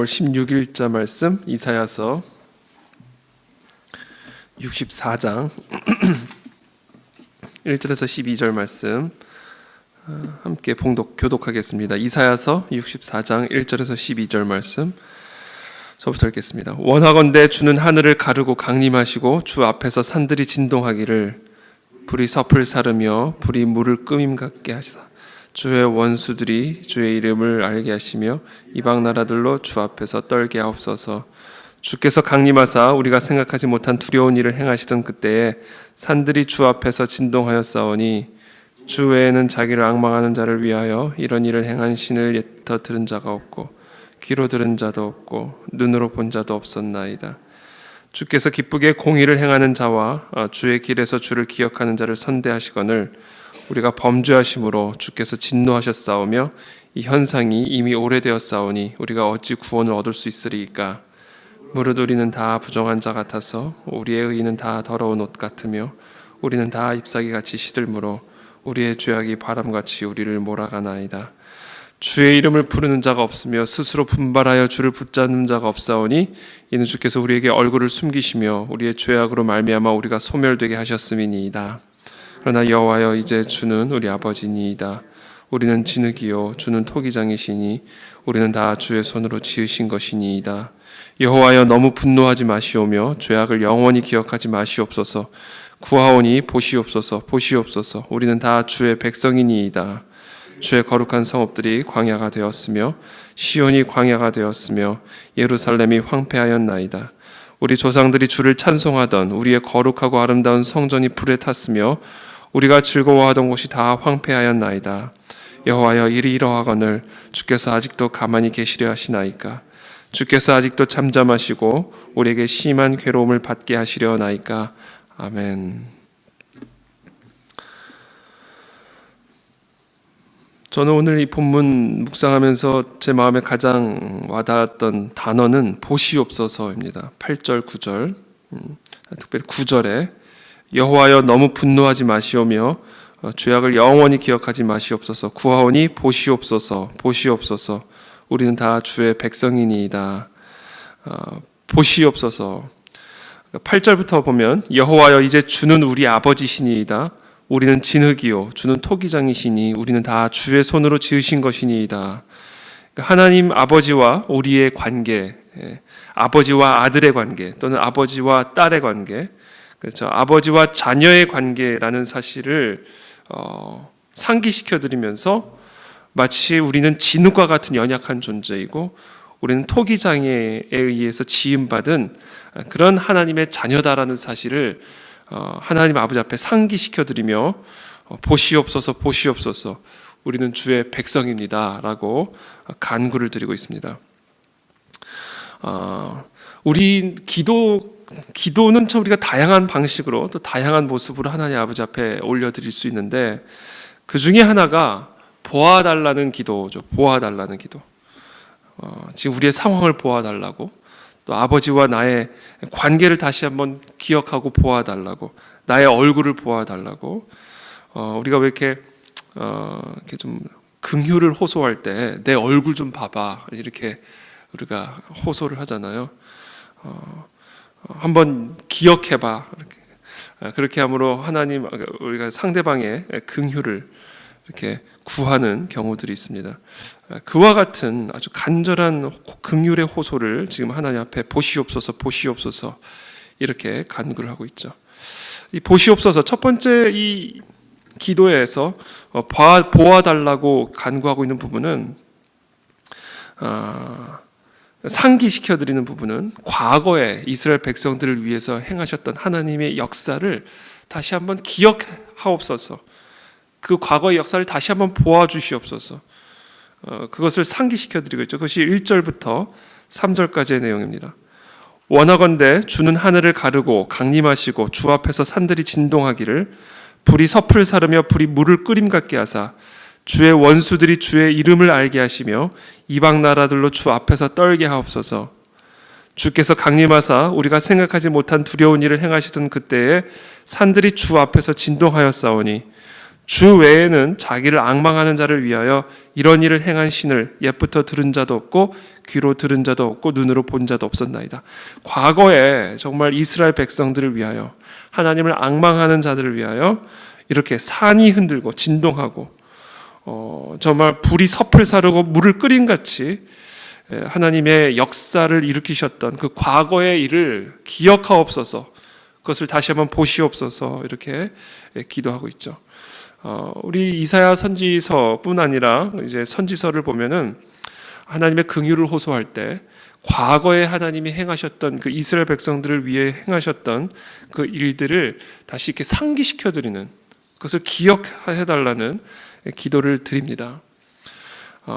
5월 16일자 말씀 이사야서 64장 1절에서 12절 말씀 함께 교독하겠습니다. 이사야서 64장 1절에서 12절 말씀 저부터 읽겠습니다. 원하건대 주는 하늘을 가르고 강림하시고 주 앞에서 산들이 진동하기를 불이 섭을 사르며 불이 물을 끄임 같게 하시사 주의 원수들이 주의 이름을 알게 하시며 이방 나라들로 주 앞에서 떨게 하옵소서. 주께서 강림하사 우리가 생각하지 못한 두려운 일을 행하시던 그때에 산들이 주 앞에서 진동하였사오니 주 외에는 자기를 앙망하는 자를 위하여 이런 일을 행한 신을 옛터 들은 자가 없고 귀로 들은 자도 없고 눈으로 본 자도 없었나이다. 주께서 기쁘게 공의를 행하는 자와 주의 길에서 주를 기억하는 자를 선대하시거늘 우리가 범죄하심으로 주께서 진노하셨사오며 이 현상이 이미 오래되었사오니 우리가 어찌 구원을 얻을 수 있으리이까. 무릇 우리는 다 부정한 자 같아서 우리의 의는 다 더러운 옷 같으며 우리는 다 잎사귀같이 시들므로 우리의 죄악이 바람같이 우리를 몰아가나이다. 주의 이름을 부르는 자가 없으며 스스로 분발하여 주를 붙잡는 자가 없사오니 이는 주께서 우리에게 얼굴을 숨기시며 우리의 죄악으로 말미암아 우리가 소멸되게 하셨음이니이다. 그러나 여호와여 이제 주는 우리 아버지니이다. 우리는 진흙이요 주는 토기장이시니 우리는 다 주의 손으로 지으신 것이니이다. 여호와여 너무 분노하지 마시오며 죄악을 영원히 기억하지 마시옵소서. 구하오니 보시옵소서 보시옵소서. 우리는 다 주의 백성이니이다. 주의 거룩한 성읍들이 광야가 되었으며 시온이 광야가 되었으며 예루살렘이 황폐하였나이다. 우리 조상들이 주를 찬송하던 우리의 거룩하고 아름다운 성전이 불에 탔으며 우리가 즐거워하던 곳이 다 황폐하였나이다. 여호와여 일이 이러하거늘 주께서 아직도 가만히 계시려 하시나이까. 주께서 아직도 잠잠하시고 우리에게 심한 괴로움을 받게 하시려 나이까. 아멘. 저는 오늘 이 본문 묵상하면서 제 마음에 가장 와닿았던 단어는 보시옵소서입니다. 8절, 9절, 특별히 9절에 여호와여 너무 분노하지 마시오며 죄악을 영원히 기억하지 마시옵소서. 구하오니 보시옵소서 보시옵소서. 우리는 다 주의 백성이니이다. 보시옵소서. 8절부터 보면 여호와여 이제 주는 우리 아버지시니이다. 우리는 진흙이요 주는 토기장이시니 우리는 다 주의 손으로 지으신 것이니이다. 하나님 아버지와 우리의 관계, 아버지와 아들의 관계 또는 아버지와 딸의 관계, 그렇죠. 아버지와 자녀의 관계라는 사실을 상기시켜드리면서 마치 우리는 진흙과 같은 연약한 존재이고 우리는 토기장애에 의해서 지음받은 그런 하나님의 자녀다라는 사실을 하나님 아버지 앞에 상기시켜드리며 보시옵소서 보시옵소서 우리는 주의 백성입니다 라고 간구를 드리고 있습니다. 우리 기도는 참 우리가 다양한 방식으로 또 다양한 모습으로 하나님 아버지 앞에 올려드릴 수 있는데 그 중에 하나가 보아달라는 기도죠. 보아달라는 기도. 지금 우리의 상황을 보아달라고 또 아버지와 나의 관계를 다시 한번 기억하고 보아달라고 나의 얼굴을 보아달라고 우리가 왜 이렇게 좀 긍휼을 호소할 때 내 얼굴 좀 봐봐 이렇게 우리가 호소를 하잖아요. 한번 기억해봐 그렇게 함으로 하나님 우리가 상대방의 긍휼을 이렇게 구하는 경우들이 있습니다. 그와 같은 아주 간절한 긍휼의 호소를 지금 하나님 앞에 보시옵소서 보시옵소서 이렇게 간구를 하고 있죠. 이 보시옵소서 첫 번째 이 기도에서 보아달라고 간구하고 있는 부분은 상기시켜드리는 부분은 과거에 이스라엘 백성들을 위해서 행하셨던 하나님의 역사를 다시 한번 기억하옵소서. 그 과거의 역사를 다시 한번 보아주시옵소서. 그것을 상기시켜드리고 있죠. 그것이 1절부터 3절까지의 내용입니다. 원하건대 주는 하늘을 가르고 강림하시고 주 앞에서 산들이 진동하기를 불이 섭을 사르며 불이 물을 끓임 같게 하사 주의 원수들이 주의 이름을 알게 하시며 이방 나라들로 주 앞에서 떨게 하옵소서. 주께서 강림하사 우리가 생각하지 못한 두려운 일을 행하시던 그때에 산들이 주 앞에서 진동하였사오니 주 외에는 자기를 앙망하는 자를 위하여 이런 일을 행한 신을 옛부터 들은 자도 없고 귀로 들은 자도 없고 눈으로 본 자도 없었나이다. 과거에 정말 이스라엘 백성들을 위하여, 하나님을 앙망하는 자들을 위하여 이렇게 산이 흔들고 진동하고 정말 불이 섭을 사르고 물을 끓인 같이 하나님의 역사를 일으키셨던 그 과거의 일을 기억하옵소서, 그것을 다시 한번 보시옵소서, 이렇게 기도하고 있죠. 우리 이사야 선지서뿐 아니라 이제 선지서를 보면은 하나님의 긍휼을 호소할 때 과거에 하나님이 행하셨던 그 이스라엘 백성들을 위해 행하셨던 그 일들을 다시 이렇게 상기시켜 드리는, 그것을 기억해 달라는 기도를 드립니다.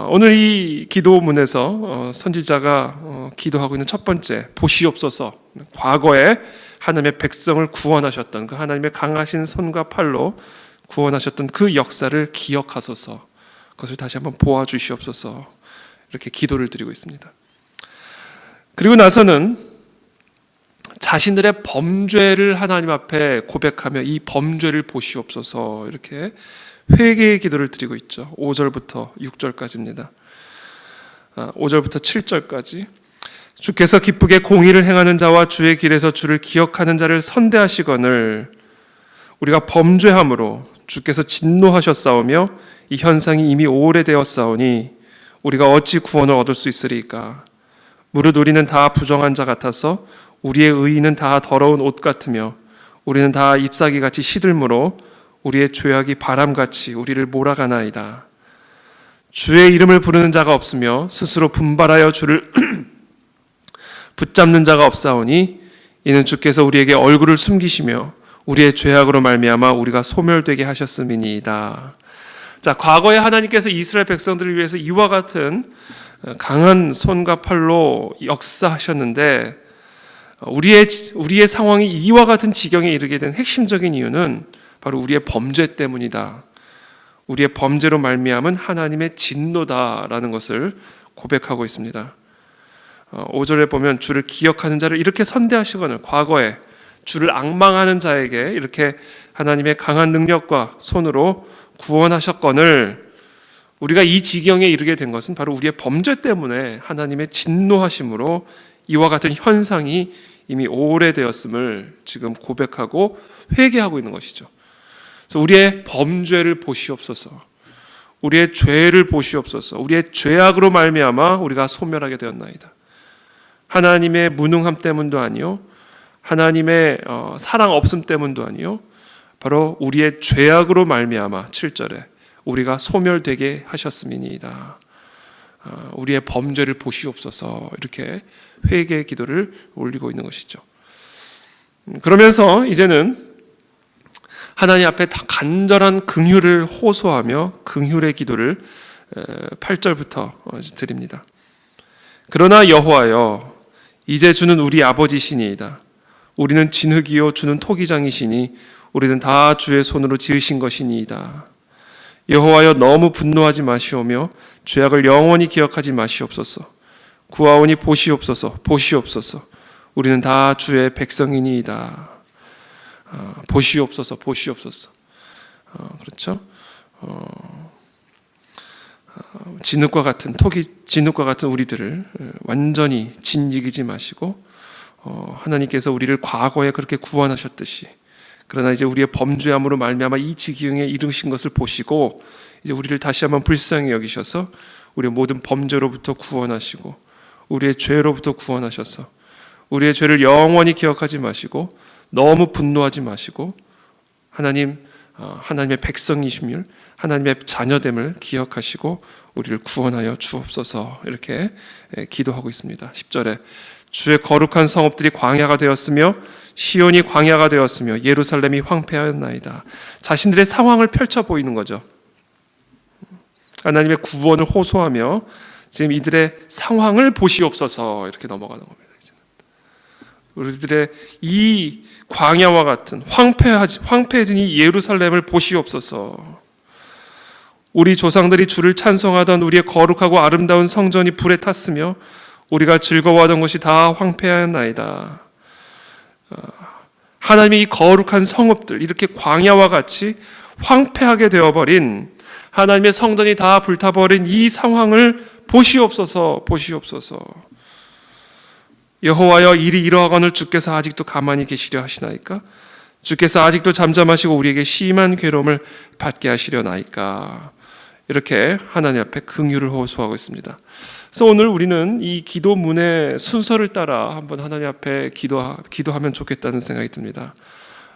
오늘 이 기도문에서 선지자가 기도하고 있는 첫 번째, 보시옵소서, 과거에 하나님의 백성을 구원하셨던 그 하나님의 강하신 손과 팔로 구원하셨던 그 역사를 기억하소서, 그것을 다시 한번 보아주시옵소서, 이렇게 기도를 드리고 있습니다. 그리고 나서는 자신들의 범죄를 하나님 앞에 고백하며 이 범죄를 보시옵소서, 이렇게 회개의 기도를 드리고 있죠. 5절부터 6절까지입니다. 5절부터 7절까지. 주께서 기쁘게 공의를 행하는 자와 주의 길에서 주를 기억하는 자를 선대하시거늘 우리가 범죄함으로 주께서 진노하셨사오며 이 현상이 이미 오래되었사오니 우리가 어찌 구원을 얻을 수 있으리까? 무릇 우리는 다 부정한 자 같아서 우리의 의의는 다 더러운 옷 같으며 우리는 다 잎사귀같이 시들므로 우리의 죄악이 바람같이 우리를 몰아가나이다. 주의 이름을 부르는 자가 없으며 스스로 분발하여 주를 붙잡는 자가 없사오니 이는 주께서 우리에게 얼굴을 숨기시며 우리의 죄악으로 말미암아 우리가 소멸되게 하셨음이니이다. 자, 과거에 하나님께서 이스라엘 백성들을 위해서 이와 같은 강한 손과 팔로 역사하셨는데 우리의 상황이 이와 같은 지경에 이르게 된 핵심적인 이유는 바로 우리의 범죄 때문이다. 우리의 범죄로 말미암은 하나님의 진노다라는 것을 고백하고 있습니다. 5절에 보면 주를 기억하는 자를 이렇게 선대하시거늘, 과거에 주를 앙망하는 자에게 이렇게 하나님의 강한 능력과 손으로 구원하셨거늘 우리가 이 지경에 이르게 된 것은 바로 우리의 범죄 때문에 하나님의 진노하심으로 이와 같은 현상이 이미 오래되었음을 지금 고백하고 회개하고 있는 것이죠. 그래서 우리의 범죄를 보시옵소서, 우리의 죄를 보시옵소서, 우리의 죄악으로 말미암아 우리가 소멸하게 되었나이다. 하나님의 무능함 때문도 아니요, 하나님의 사랑 없음 때문도 아니요, 바로 우리의 죄악으로 말미암아 7절에 우리가 소멸되게 하셨음이니이다. 우리의 범죄를 보시옵소서, 이렇게 회개의 기도를 올리고 있는 것이죠. 그러면서 이제는 하나님 앞에 다 간절한 긍휼을 호소하며 긍휼의 기도를 8절부터 드립니다. 그러나 여호와여, 이제 주는 우리 아버지시니이다. 우리는 진흙이요 주는 토기장이시니 우리는 다 주의 손으로 지으신 것이니이다. 여호와여, 너무 분노하지 마시오며 죄악을 영원히 기억하지 마시옵소서. 구하오니 보시옵소서, 보시옵소서. 우리는 다 주의 백성이니이다. 보시옵소서, 보시옵소서. 그렇죠? 진흙과 같은 진흙과 같은 우리들을 완전히 진이기지 마시고 하나님께서 우리를 과거에 그렇게 구원하셨듯이, 그러나 이제 우리의 범죄함으로 말미암아 이 지경에 이르신 것을 보시고 이제 우리를 다시 한번 불쌍히 여기셔서 우리의 모든 범죄로부터 구원하시고 우리의 죄로부터 구원하셔서 우리의 죄를 영원히 기억하지 마시고 너무 분노하지 마시고 하나님의 백성이심을, 하나님의 자녀됨을 기억하시고 우리를 구원하여 주옵소서, 이렇게 기도하고 있습니다. 10절에 주의 거룩한 성읍들이 광야가 되었으며 시온이 광야가 되었으며 예루살렘이 황폐하였나이다. 자신들의 상황을 펼쳐 보이는 거죠. 하나님의 구원을 호소하며 지금 이들의 상황을 보시옵소서, 이렇게 넘어가는 겁니다. 우리들의 이 광야와 같은 황폐해진 이 예루살렘을 보시옵소서. 우리 조상들이 주를 찬송하던 우리의 거룩하고 아름다운 성전이 불에 탔으며 우리가 즐거워하던 것이 다 황폐하였나이다. 하나님의 이 거룩한 성읍들, 이렇게 광야와 같이 황폐하게 되어버린, 하나님의 성전이 다 불타버린 이 상황을 보시옵소서. 보시옵소서. 여호와여, 일이 이러하거늘 주께서 아직도 가만히 계시려 하시나이까? 주께서 아직도 잠잠하시고 우리에게 심한 괴로움을 받게 하시려나이까? 이렇게 하나님 앞에 긍휼을 호소하고 있습니다. 그래서 오늘 우리는 이 기도문의 순서를 따라 한번 하나님 앞에 기도하면 좋겠다는 생각이 듭니다.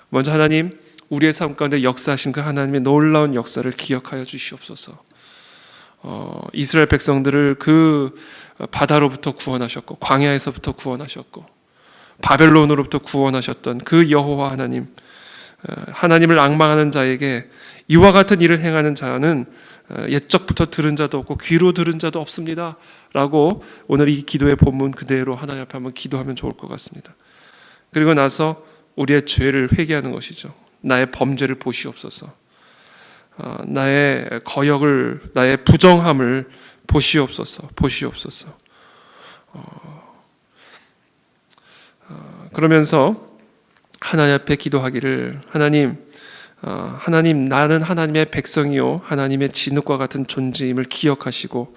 먼저 하나님, 우리의 삶 가운데 역사하신 그 하나님의 놀라운 역사를 기억하여 주시옵소서. 이스라엘 백성들을 그 바다로부터 구원하셨고, 광야에서부터 구원하셨고, 바벨론으로부터 구원하셨던 그 여호와 하나님, 하나님을 앙망하는 자에게 이와 같은 일을 행하는 자는 옛적부터 들은 자도 없고 귀로 들은 자도 없습니다 라고 오늘 이 기도의 본문 그대로 하나님 앞에 한번 기도하면 좋을 것 같습니다. 그리고 나서 우리의 죄를 회개하는 것이죠. 나의 범죄를 보시옵소서. 나의 거역을, 나의 부정함을 보시옵소서. 보시옵소서. 그러면서 하나님 앞에 기도하기를, 하나님, 나는 하나님의 백성이요 하나님의 진흙과 같은 존재임을 기억하시고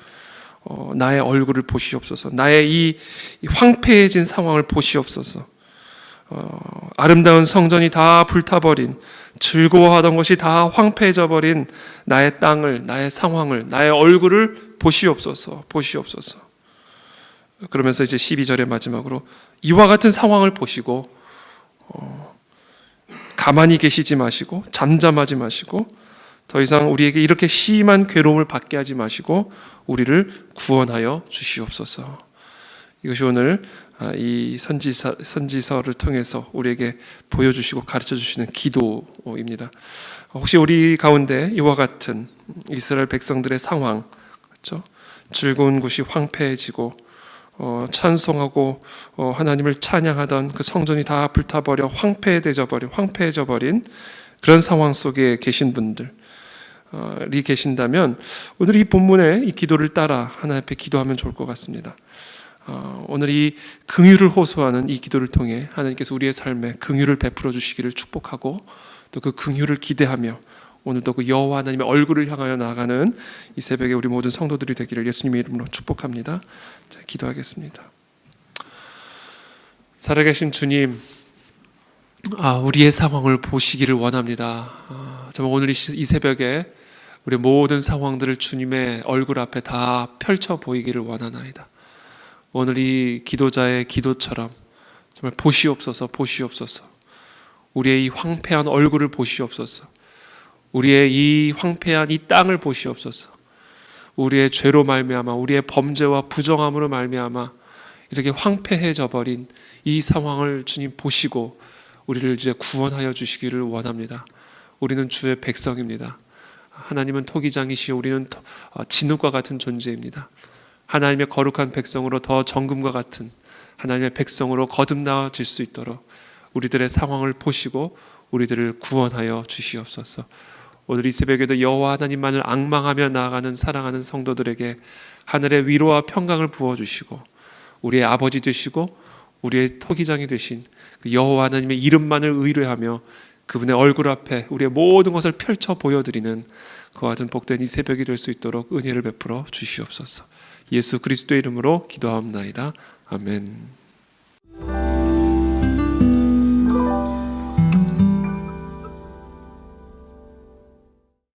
나의 얼굴을 보시옵소서. 나의 이 황폐해진 상황을 보시옵소서. 아름다운 성전이 다 불타버린, 즐거워하던 것이 다 황폐해져 버린 나의 땅을, 나의 상황을, 나의 얼굴을 보시옵소서. 보시옵소서. 그러면서 이제 12절의 마지막으로 이와 같은 상황을 보시고 가만히 계시지 마시고 잠잠하지 마시고 더 이상 우리에게 이렇게 심한 괴로움을 받게 하지 마시고 우리를 구원하여 주시옵소서. 이것이 오늘 이 선지서를 통해서 우리에게 보여주시고 가르쳐 주시는 기도입니다. 혹시 우리 가운데 이와 같은 이스라엘 백성들의 상황, 그렇죠? 즐거운 곳이 황폐해지고 찬송하고 하나님을 찬양하던 그 성전이 다 불타버려 황폐해져 버린 그런 상황 속에 계신 분들이 계신다면 오늘 이 본문의 이 기도를 따라 하나님 앞에 기도하면 좋을 것 같습니다. 오늘 이 긍휼을 호소하는 이 기도를 통해 하나님께서 우리의 삶에 긍휼을 베풀어 주시기를 축복하고 또 그 긍휼을 기대하며 오늘도 그 여호와 하나님의 얼굴을 향하여 나아가는 이 새벽에 우리 모든 성도들이 되기를 예수님의 이름으로 축복합니다. 자, 기도하겠습니다. 살아계신 주님, 우리의 상황을 보시기를 원합니다. 정말 오늘 이 새벽에 우리 모든 상황들을 주님의 얼굴 앞에 다 펼쳐 보이기를 원하나이다. 오늘 이 기도자의 기도처럼 정말 보시옵소서. 보시옵소서. 우리의 이 황폐한 얼굴을 보시옵소서. 우리의 이 황폐한 이 땅을 보시옵소서. 우리의 죄로 말미암아, 우리의 범죄와 부정함으로 말미암아 이렇게 황폐해져 버린 이 상황을 주님 보시고 우리를 이제 구원하여 주시기를 원합니다. 우리는 주의 백성입니다. 하나님은 토기장이시오, 우리는 진흙과 같은 존재입니다. 하나님의 거룩한 백성으로 더 정금과 같은 하나님의 백성으로 거듭나질 수 있도록 우리들의 상황을 보시고 우리들을 구원하여 주시옵소서. 오늘 이 새벽에도 여호와 하나님만을 앙망하며 나아가는 사랑하는 성도들에게 하늘의 위로와 평강을 부어주시고 우리의 아버지 되시고 우리의 토기장이 되신 그 여호와 하나님의 이름만을 의뢰하며 그분의 얼굴 앞에 우리의 모든 것을 펼쳐 보여드리는 그와 같은 복된 이 새벽이 될 수 있도록 은혜를 베풀어 주시옵소서. 예수 그리스도의 이름으로 기도하옵나이다. 아멘.